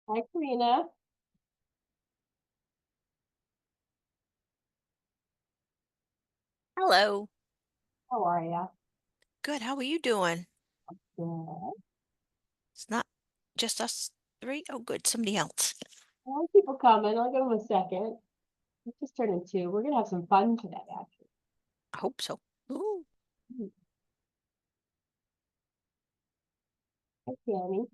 Hi, Karina. Hello. How are you? Good. How are you doing? Good. It's not just us three. Oh, good. Somebody else. People coming. I'll give them a second. It's just turning two. We're gonna have some fun today, actually. I hope so. Ooh, Hmm. Hi, Tammy.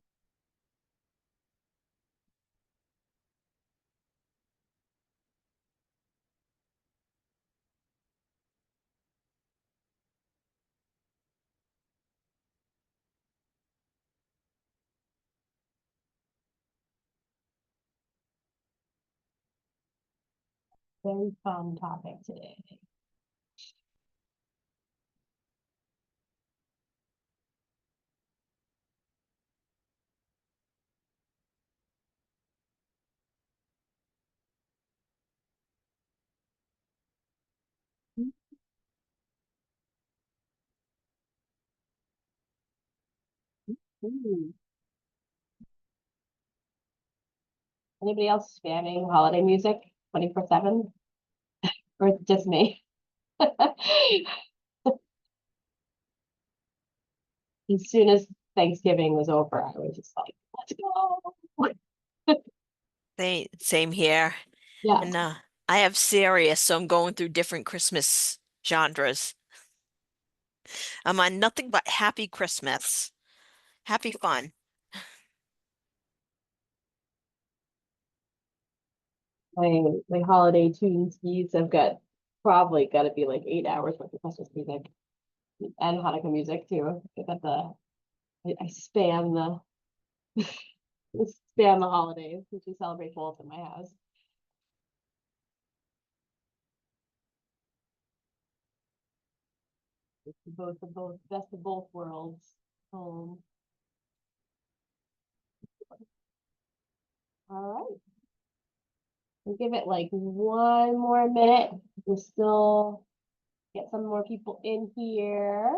Very fun topic today. Hmm. Anybody else spamming holiday music 24/7? Or is it just me? As soon as Thanksgiving was over, I was just like, let's go. same here. Yeah. And I have Sirius, so I'm going through different Christmas genres. I'm on nothing but Happy Christmas. Happy fun. My holiday tunes keys have got probably got to be like 8 hours worth of Christmas music and Hanukkah music too. I got I span the holidays since we celebrate both in my house. It's both best of both worlds. All right. We'll give it like one more minute. We'll still get some more people in here.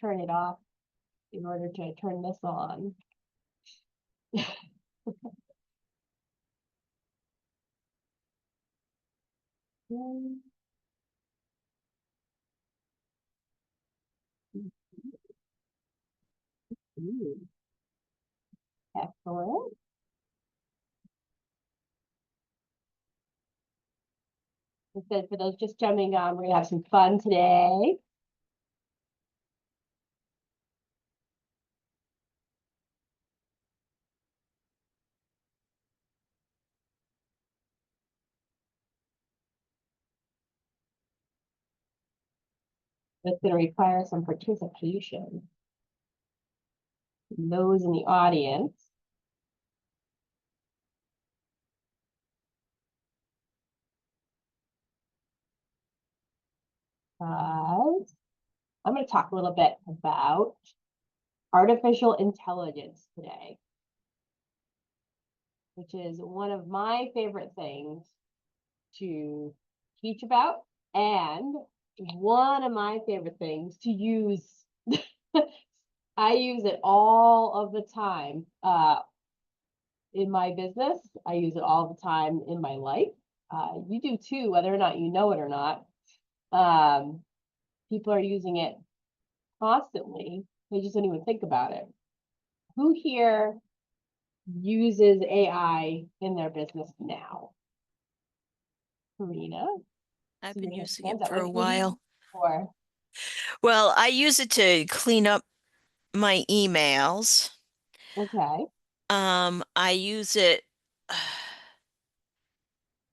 Turn it off in order to turn this on. Excellent. So for those just jumping on, we're gonna have some fun today. It's gonna require some participation from those in the audience. But I'm going to talk a little bit about artificial intelligence today, which is one of my favorite things to teach about and one of my favorite things to use. I use it all of the time in my business. I use it all the time in my life. You do too, whether or not you know it or not. Um, People are using it constantly. They just don't even think about it. Who here uses AI in their business now? Karina, I've see been your using it hands up. for a What do you use while. for? Well, I use it to clean up my emails. Okay. I use it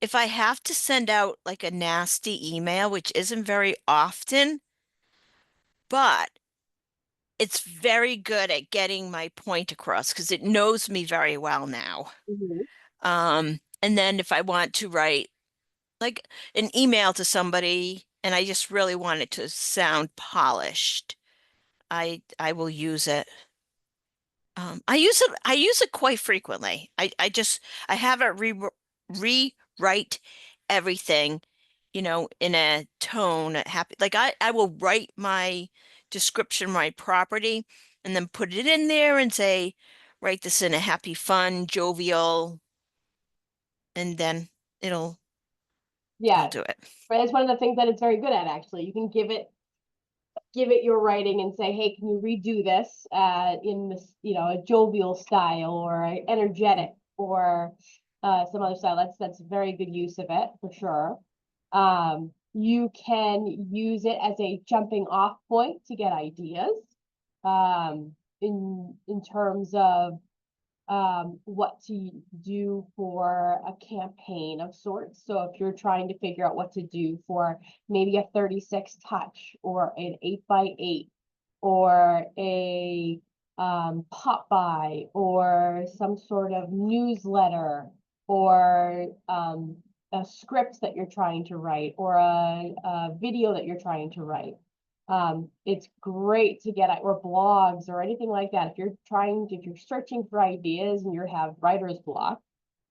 if I have to send out like a nasty email, which isn't very often, but it's very good at getting my point across because it knows me very well now. Mhm. And then if I want to write like an email to somebody and I just really want it to sound polished, I will use it. I use it quite frequently. I have it rewrite everything, in a tone happy. Like I will write my description of my property, and then put it in there and say, write this in a happy, fun, jovial, and then it'll Yeah, do it. but it's one of the things that it's very good at, actually. You can give it your writing and say, hey, can you redo this in this, a jovial style or energetic or some other style. That's very good use of it for sure. You can use it as a jumping off point to get ideas in terms of what to do for a campaign of sorts. So if you're trying to figure out what to do for maybe a 36 touch or an 8x8 or a pop by or some sort of newsletter or a script that you're trying to write or a video that you're trying to write. It's great to get at, or blogs or anything like that. If you're searching for ideas and you have writer's block,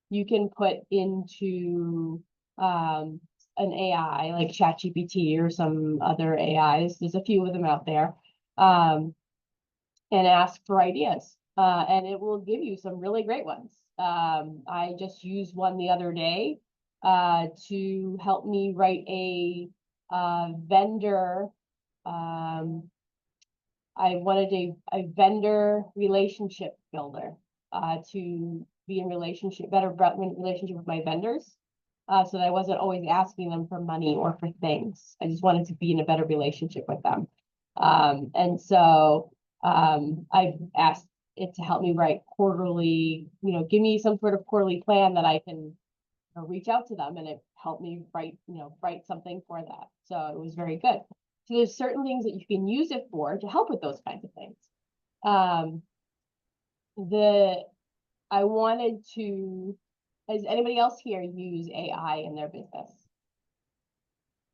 you can put into an AI like ChatGPT or some other AIs. There's a few of them out there. And ask for ideas. And it will give you some really great ones. I just used one the other day to help me write a vendor. I wanted a vendor relationship builder to be in better relationship with my vendors. So that I wasn't always asking them for money or for things. I just wanted to be in a better relationship with them. And so I've asked it to help me write quarterly, give me some sort of quarterly plan that I can reach out to them, and it helped me write something for that. So it was very good. So there's certain things that you can use it for to help with those kinds of things. I wanted to, does anybody else here use AI in their business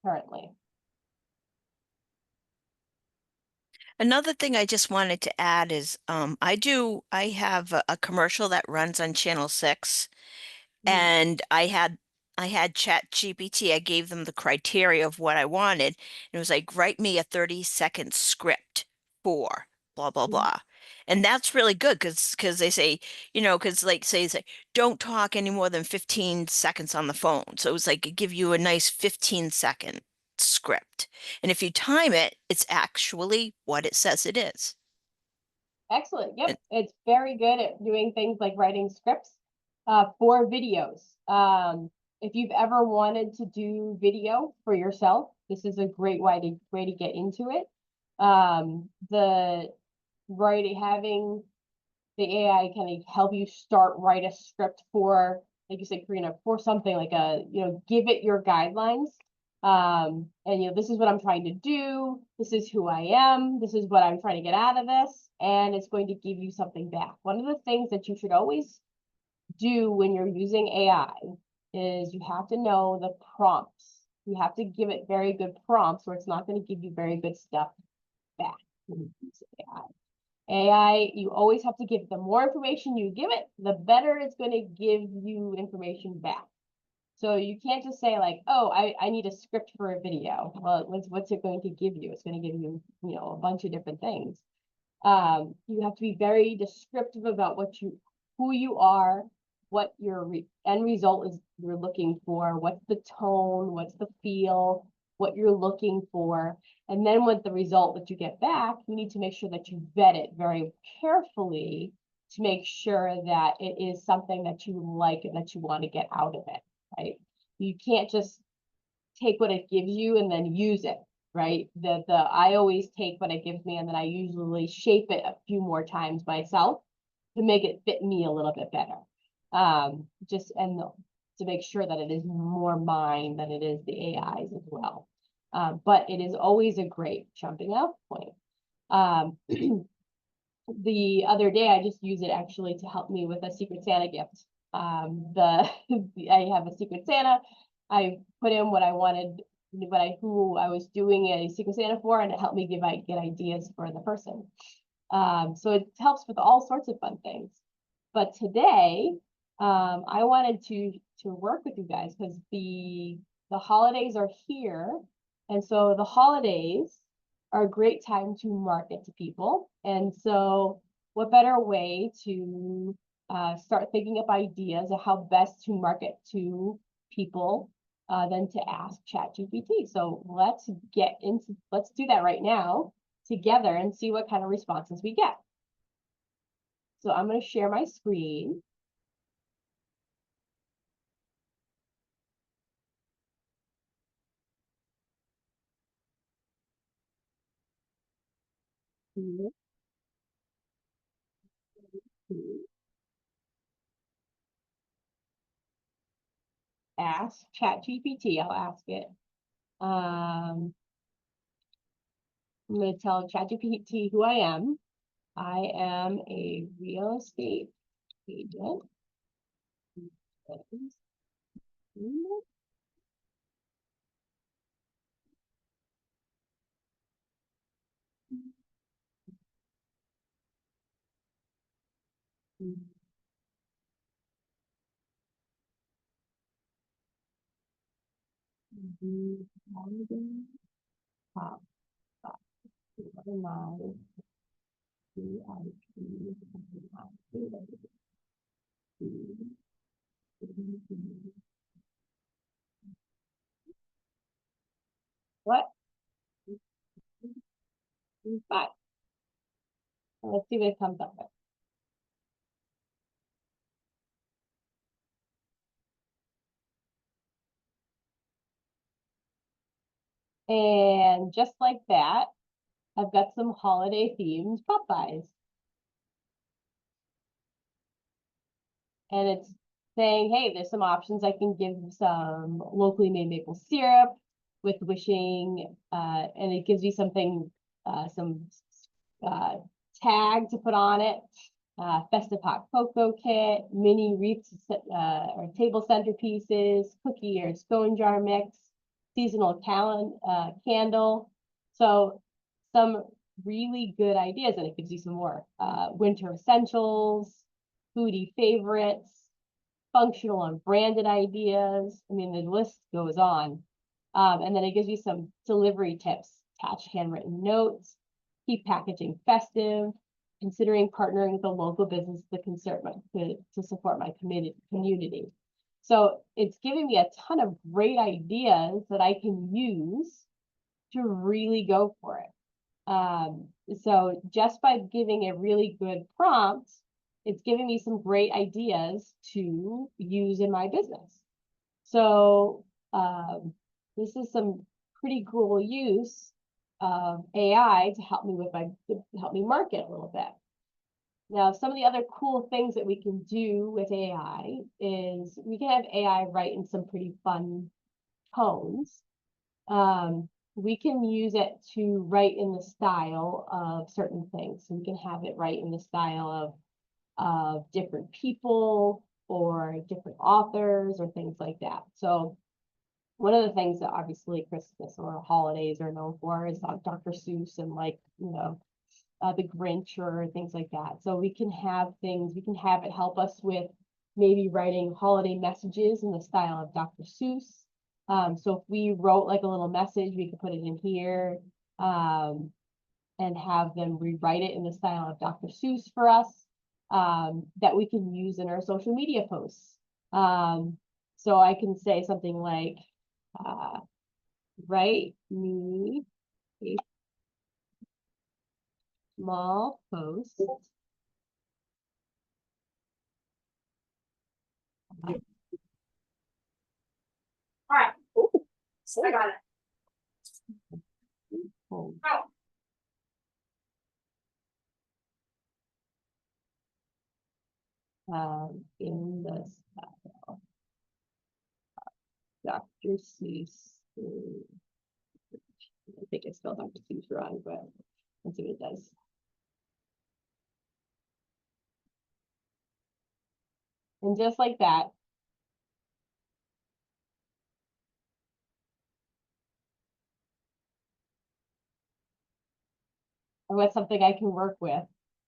currently? Another thing I just wanted to add is I have a commercial that runs on Channel 6, and I had ChatGPT. I gave them the criteria of what I wanted, and it was like, write me a 30-second script for blah blah blah. And that's really good because they say, because like say don't talk any more than 15 seconds on the phone. So it was like give you a nice 15-second script. And if you time it, it's actually what it says it is. Excellent. Yep. It's very good at doing things like writing scripts for videos. If you've ever wanted to do video for yourself, this is a great way to get into it. Having the AI can help you write a script for, like you said, Karina, for something like give it your guidelines. And this is what I'm trying to do. This is who I am. This is what I'm trying to get out of this. And it's going to give you something back. One of the things that you should always do when you're using AI is you have to know the prompts. You have to give it very good prompts, or it's not going to give you very good stuff back when you use AI. AI, you always have to give, the more information you give it, the better it's going to give you information back. So you can't just say like, oh, I need a script for a video. Well, what's it going to give you? It's going to give you, a bunch of different things. You have to be very descriptive about who you are, what your end result is you're looking for, what's the tone, what's the feel, what you're looking for. And then with the result that you get back, you need to make sure that you vet it very carefully to make sure that it is something that you like and that you want to get out of it, right? You can't just take what it gives you and then use it, right? I always take what it gives me and then I usually shape it a few more times myself to make it fit me a little bit better. To make sure that it is more mine than it is the AI's as well. But it is always a great jumping off point. The other day, I just used it actually to help me with a Secret Santa gift. I have a Secret Santa. I put in what I wanted, who I was doing a Secret Santa for, and it helped me get ideas for the person. So it helps with all sorts of fun things. But today, I wanted to work with you guys because the holidays are here. And so the holidays, are a great time to market to people. And so what better way to start thinking up ideas of how best to market to people than to ask ChatGPT. So let's do that right now together and see what kind of responses we get. So I'm going to share my screen. Ask ChatGPT. I'll ask it. I'm going to tell ChatGPT who I am. I am a real estate agent. What? But let's see what it comes up with. And just like that, I've got some holiday themed Popeyes. And it's saying, hey, there's some options. I can give some locally made maple syrup with wishing, and it gives you something, some tag to put on it. Festive hot cocoa kit, mini wreaths or table centerpieces, cookie or stone jar mix, seasonal candle. So some really good ideas, and it gives you some more winter essentials, foodie favorites, functional and branded ideas. I mean, the list goes on. And then it gives you some delivery tips, attach handwritten notes, keep packaging festive, considering partnering with a local business to support my community. So it's giving me a ton of great ideas that I can use to really go for it. So just by giving a really good prompt, it's giving me some great ideas to use in my business. So this is some pretty cool use of AI to help me market a little bit. Now, some of the other cool things that we can do with AI is we can have AI write in some pretty fun tones. We can use it to write in the style of certain things. So we can have it write in the style of different people or different authors or things like that. So one of the things that obviously Christmas or holidays are known for is Dr. Seuss and the Grinch or things like that. So we can have it help us with maybe writing holiday messages in the style of Dr. Seuss. So if we wrote like a little message, we could put it in here and have them rewrite it in the style of Dr. Seuss for us that we can use in our social media posts. So I can say something like, write me a small post. All right. Ooh, I got it. Oh. In the style Dr. Seuss. I think I spelled Dr. Seuss wrong, but let's see what it does. And just like that, I've got something I can work with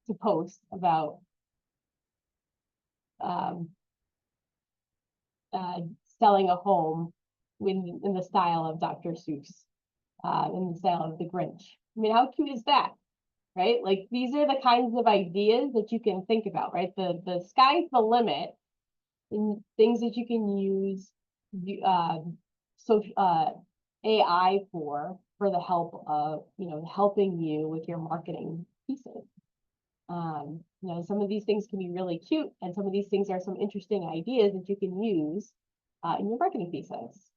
to post about selling a home in the style of Dr. Seuss, in the style of the Grinch. I mean, how cute is that? Right? Like these are the kinds of ideas that you can think about, right? The sky's the limit in things that you can use so AI for the help of, helping you with your marketing pieces. Some of these things can be really cute, and some of these things are some interesting ideas that you can use in your marketing pieces.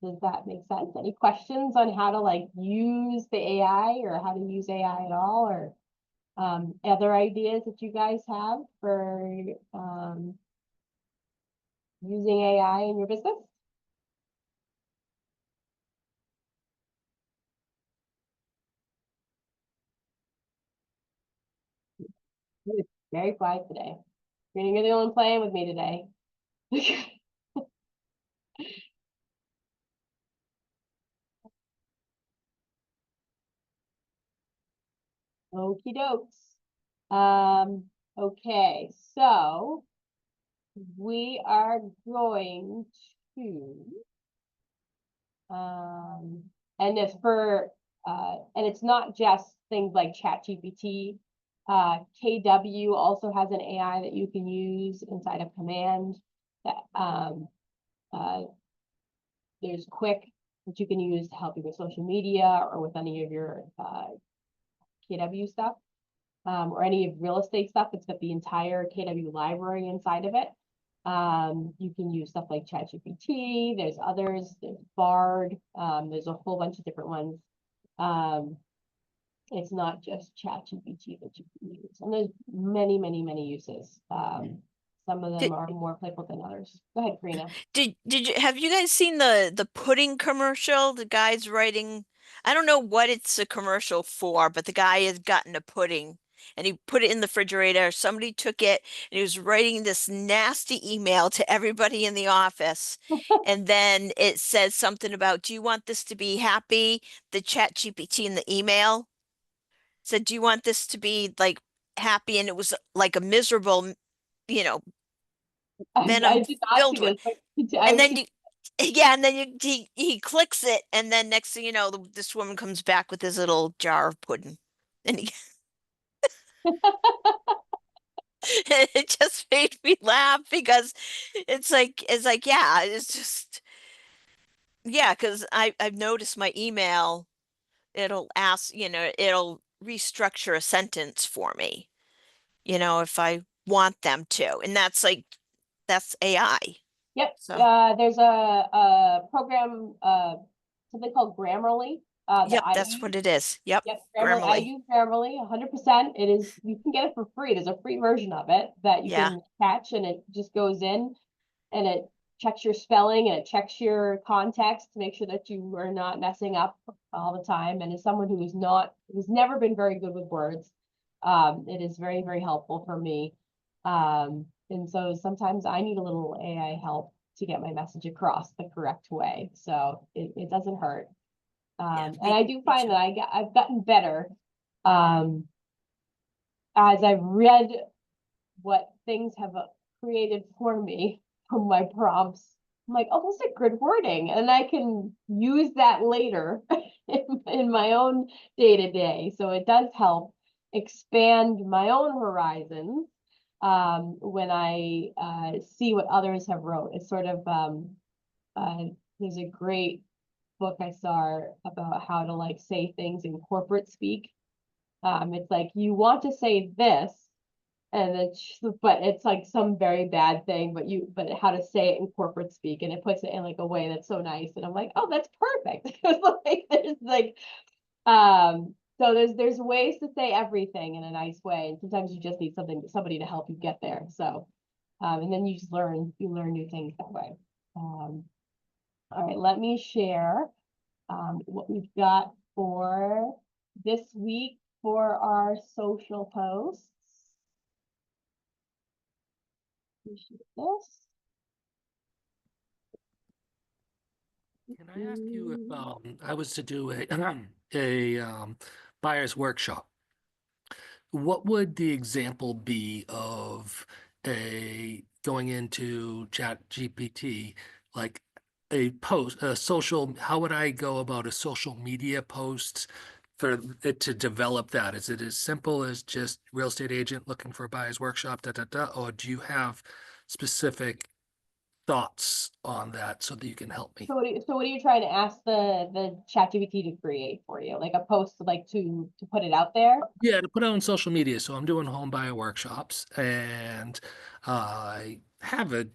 Does that make sense? Any questions on how to like use the AI or how to use AI at all, or other ideas that you guys have for using AI in your business? It's very quiet today. You're the only one playing with me today. Okie dokes. Okay, so we are going to and it's for and it's not just things like ChatGPT. KW also has an AI that you can use inside of Command. That there's Quick, that you can use to help you with social media or with any of your KW stuff, or any of real estate stuff. It's got the entire KW library inside of it. You can use stuff like ChatGPT. There's others. There's Bard. There's a whole bunch of different ones. It's not just ChatGPT that you can use, and there's many, many, many uses. Some of them Did, are more playful than others. Go ahead, Karina. did you have you guys seen the pudding commercial? The guy's writing, I don't know what it's a commercial for, but the guy has gotten a pudding and he put it in the refrigerator. Somebody took it and he was writing this nasty email to everybody in the office. And then it says something about, do you want this to be happy? The chat GPT in the email said, do you want this to be like happy? And it was like a miserable, you know, I venom did not see filled with, this, but and then you, yeah, and then he clicks it, and then next thing you know, this woman comes back with this little jar of pudding, and it just made me laugh because it's like yeah, it's just yeah, because I've noticed my email, it'll ask, it'll restructure a sentence for me, if I want them to, and that's AI. Yep. So There's a program, something called Grammarly, that yep, I that's use. what it is. Yep, Yep, Grammarly. I Grammarly. use Grammarly 100%. It is, you can get it for free. There's a free version of it that you Yeah. can catch, and it just goes in and it checks your spelling and it checks your context to make sure that you are not messing up all the time. And as someone who's never been very good with words, it is very, very helpful for me. And so sometimes I need a little AI help to get my message across the correct way. So it doesn't hurt. Yeah, And I do me find too. that I've gotten better as I've read what things have created for me from my prompts. I'm like, oh, that's a good wording, and I can use that later in my own day to day. So it does help expand my own horizons when I see what others have wrote. It's sort of there's a great book I saw about how to like say things in corporate speak. It's like you want to say this, and but it's like some very bad thing, but how to say it in corporate speak, and it puts it in like a way that's so nice, and I'm like, oh, that's perfect. It's like there's like so there's ways to say everything in a nice way, and sometimes you just need somebody to help you get there. So and then you learn new things that way. All right, let me share what we've got for this week for our social posts. Appreciate this. Can I ask you if I was to do a buyer's workshop, what would the example be of a going into Chat GPT, like a social, how would I go about a social media post for it to develop that? Is it as simple as just real estate agent looking for a buyer's workshop, or do you have specific thoughts on that so that you can help me? So what are you trying to ask the ChatGPT to create for you? Like a post, like to put it out there? Yeah, to put it on social media. So I'm doing home buyer workshops, and I have a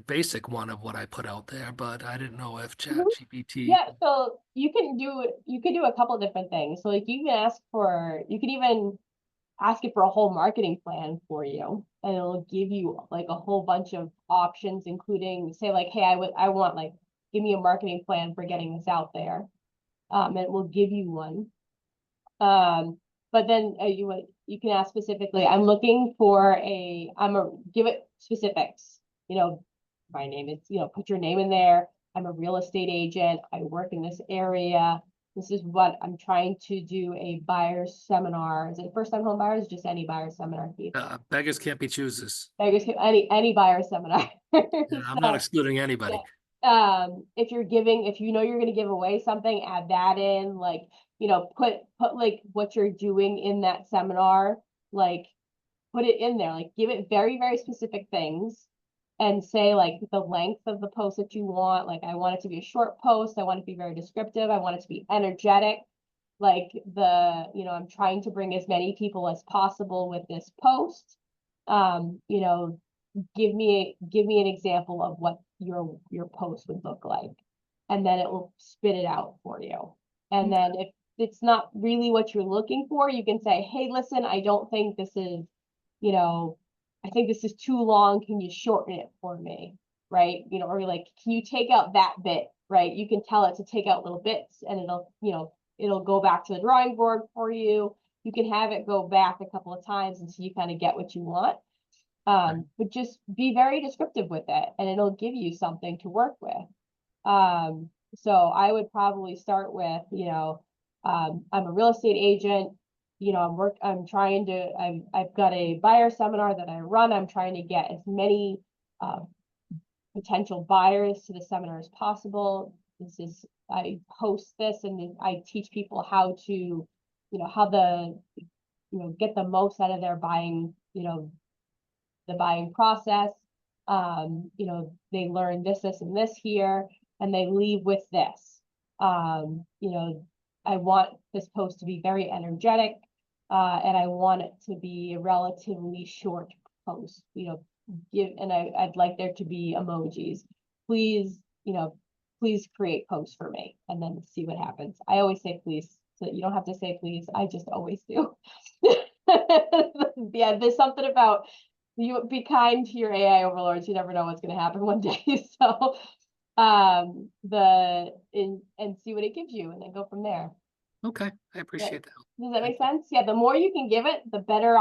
basic one of what I put out there, but I didn't know if Mhm. ChatGPT. Yeah, so you can do a couple different things. So like you can even ask it for a whole marketing plan for you, and it'll give you like a whole bunch of options, including say like, hey, I want like, give me a marketing plan for getting this out there. And it will give you one. But then you can ask specifically, I'm looking for give it specifics, you know, my name is, put your name in there. I'm a real estate agent. I work in this area. This is what I'm trying to do a buyer's seminar. Is it first time home buyers? Just any buyer's seminar, Keith? Beggars can't be choosers. Any buyer's seminar. Yeah, I'm not So, excluding anybody. if you know you're going to give away something, add that in, like, put like what you're doing in that seminar, like put it in there, like give it very, very specific things and say like the length of the post that you want. Like, I want it to be a short post. I want it to be very descriptive. I want it to be energetic. Like I'm trying to bring as many people as possible with this post. Um, you know, give me an example of what your post would look like, and then it will spit it out for you. And then if it's not really what you're looking for, you can say, hey, listen, I don't think this is, I think this is too long, can you shorten it for me? Right? Or you're like, can you take out that bit? Right? You can tell it to take out little bits, and it'll go back to the drawing board for you. You can have it go back a couple of times until you kind of get what you want. But just be very descriptive with it, and it'll give you something to work with. So I would probably start with, I'm a real estate agent. I've got a buyer seminar that I run. I'm trying to get as many potential buyers to the seminar as possible. I host this and I teach people how to, get the most out of their buying, the buying process. They learn this, and this here, and they leave with this. I want this post to be very energetic, and I want it to be a relatively short post. I'd like there to be emojis. Please, please create posts for me, and then see what happens. I always say please, so you don't have to say please. I just always do. Yeah, there's something about you be kind to your AI overlords. You never know what's going to happen one day. So, and see what it gives you, and then go from there. Okay, I appreciate that. Does that make sense? Yeah, the more you can give it, the better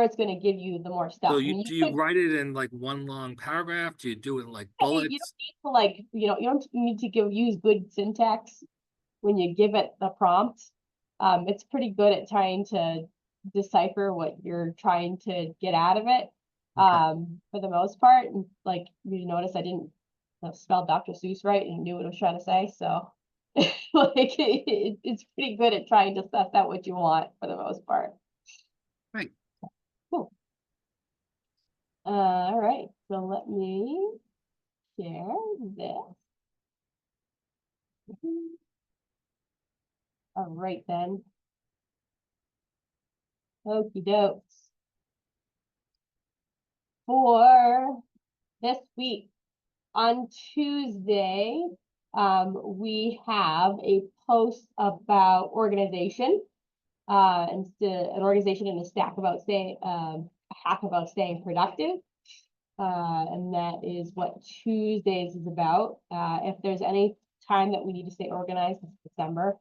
it's going to give you the more stuff. So I mean, do you write it in like one long paragraph? Do you do it in like bullets? you don't need to you don't need to use good syntax when you give it the prompt. It's pretty good at trying to decipher what you're trying to get out of it. For the most part, and like you notice, I didn't spell Dr. Seuss right and knew what I was trying to say. So like it's pretty good at trying to suss out what you want for the most part. Right. Cool. All right. So let me share this. All right then. Okie dokes. For this week, on Tuesday, we have a post about organization, and an organization and a hack about staying productive. And that is what Tuesdays is about. If there's any time that we need to stay organized, it's December.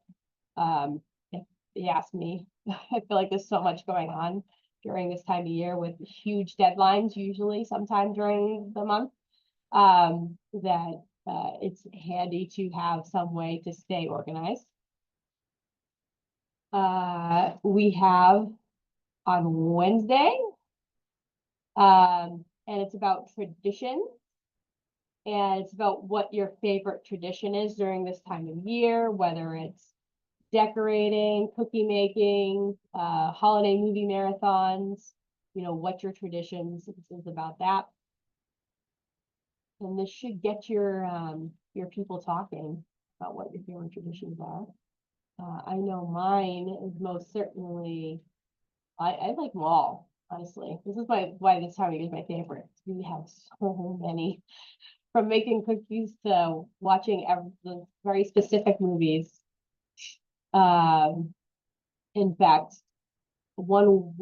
If you ask me, I feel like there's so much going on during this time of year with huge deadlines, usually sometime during the month, that it's handy to have some way to stay organized. We have on Wednesday, and it's about tradition, and it's about what your favorite tradition is during this time of year, whether it's decorating, cookie making, holiday movie marathons, what's your traditions? This is about that. And this should get your people talking about what your family traditions are. I know mine is most certainly, I like them all, honestly. This is why this time of year is my favorite. We have so many, from making cookies to watching the very specific movies. In fact, one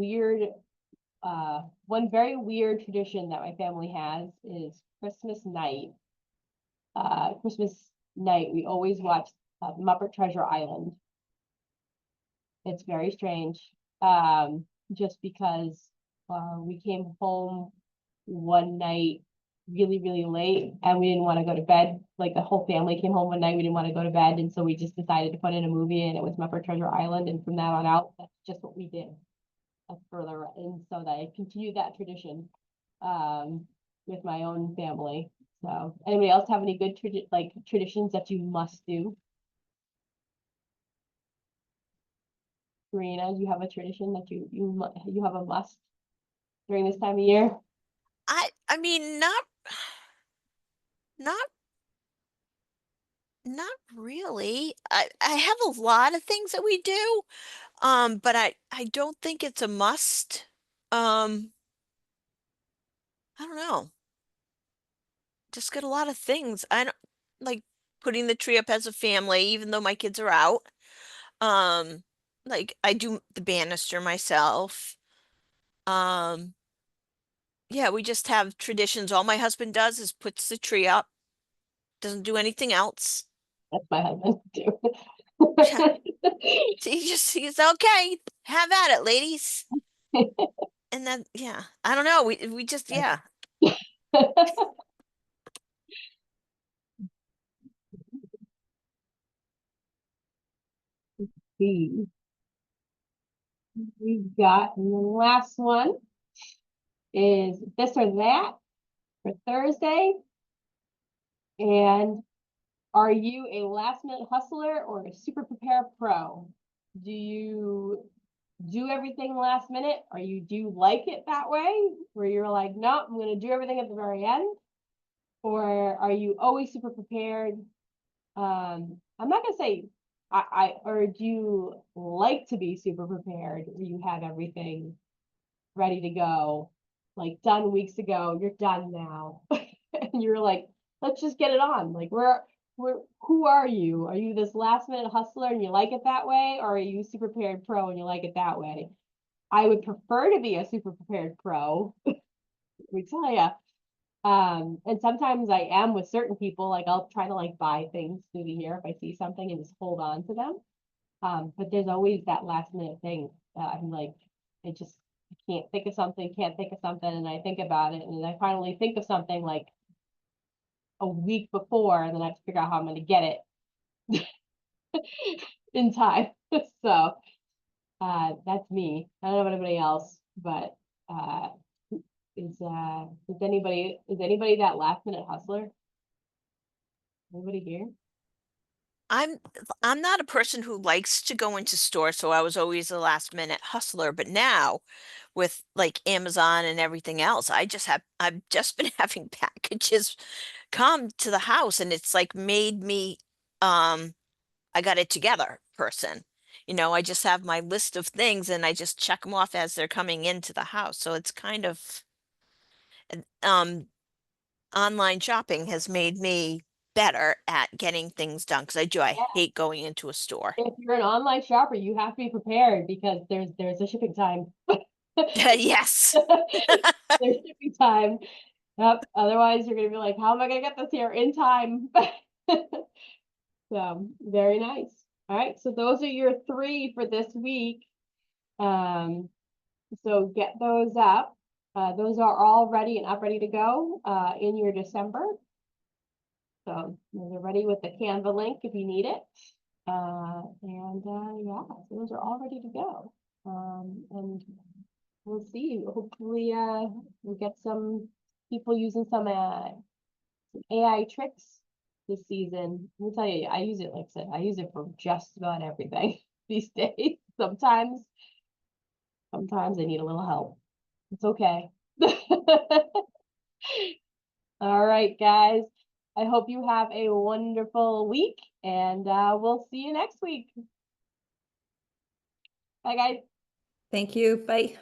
very weird tradition that my family has is Christmas night. Christmas night, we always watch Muppet Treasure Island. It's very strange, just because we came home one night really, really late and we didn't want to go to bed. Like the whole family came home one night, we didn't want to go to bed. And so we just decided to put in a movie and it was Muppet Treasure Island. And from that on out, that's just what we did. Further, and so that I continue that tradition with my own family. So anybody else have any good traditions that you must do? Karina, do you have a tradition that you have a must during this time of year? I mean, not not really. I have a lot of things that we do, but I don't think it's a must. I don't know. Just got a lot of things. I don't like putting the tree up as a family, even though my kids are out. Um, like I do the banister myself. Um, yeah, we just have traditions. All my husband does is puts the tree up, doesn't do anything else. That's my husband too. He's okay. Have at it, ladies. And then yeah, I don't know. We just yeah. See, we've got, and the last one is this or that for Thursday. And are you a last minute hustler or a super prepare pro? Do you do everything last minute, or do you like it that way where you're like, no, I'm going to do everything at the very end? Or are you always super prepared? I'm not gonna say or do you like to be super prepared where you have everything ready to go, like done weeks ago, you're done now. And you're like, let's just get it on. Like who are you? Are you this last minute hustler and you like it that way? Or are you super prepared pro and you like it that way? I would prefer to be a super prepared pro, let me tell you. And sometimes I am with certain people, like I'll try to like buy things through the year if I see something and just hold on to them. But there's always that last minute thing that I'm like, I can't think of something, and I think about it, and I finally think of something like a week before, and then I have to figure out how I'm going to get it in time. So that's me. I don't know about anybody else, but is anybody that last minute hustler? Anybody here? I'm I'm not a person who likes to go into stores, so I was always a last minute hustler. But now, with like Amazon and everything else, I've just been having packages come to the house, and it's like made me I got it together person. I just have my list of things and I just check them off as they're coming into the house. So it's kind of um online shopping has made me better at getting things done because I Yeah. hate going into a store. If you're an online shopper, you have to be prepared because there's a shipping time. Yes. There's shipping time. Yep. Otherwise, you're gonna be like, how am I gonna get this here in time? So very nice. All right. So those are your three for this week. So get those up. Those are all ready and up, ready to go in your December. So they're ready with the Canva link if you need it. Yeah, so those are all ready to go. And we'll see. Hopefully, we'll get some people using some AI tricks this season. Let me tell you, I use it, like I said, I use it for just about everything these days. Sometimes I need a little help. It's okay. All right, guys. I hope you have a wonderful week, and we'll see you next week. Bye, guys. Thank you. Bye.